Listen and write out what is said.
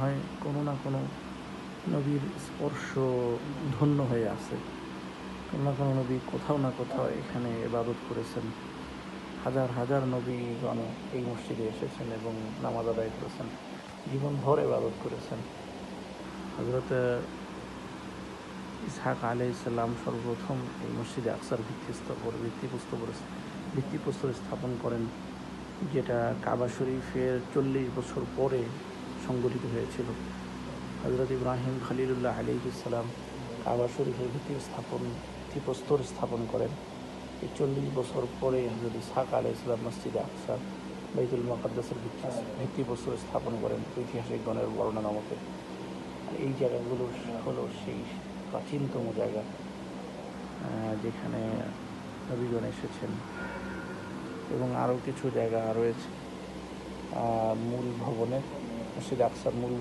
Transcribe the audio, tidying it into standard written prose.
হয় কোনো না কোনো নবীর স্পর্শ ধন্য হয়ে আছে। কোনো না কোনো নবী কোথাও না কোথাও এখানে ইবাদত করেছেন। হাজার হাজার নবীগণ এই মসজিদে এসেছেন এবং নামাজ আদায় করেছেন, জীবনভর ইবাদত করেছেন। হযরত ইসহাক আলাইহিসসালাম সর্বপ্রথম এই মসজিদে আকসার ভিত্তিপ্রস্তর স্থাপন করেন, যেটা কাবা শরীফের 40 বছর পরে সংগঠিত হয়েছিল। হযরত ইব্রাহিম খলিলুল্লাহ আলাইহিসসালাম কাবা শরীফের ভিত্তিপ্রস্তর স্থাপন করেন। এই 40 বছর পরে হযরত ইসহাক আলাইহিসসালাম মসজিদে আকসা বাইতুল মুকাদ্দাসের ভিত্তিপ্রস্তর স্থাপন করেন ঐতিহাসিকগণের বর্ণনা মতে। আর এই জায়গাগুলো হলো সেই প্রাচীনতম জায়গা যেখানে নবীগণ এসেছেন। এবং আরও কিছু জায়গা রয়েছে মূল ভবনের, মসজিদ আকসার মূল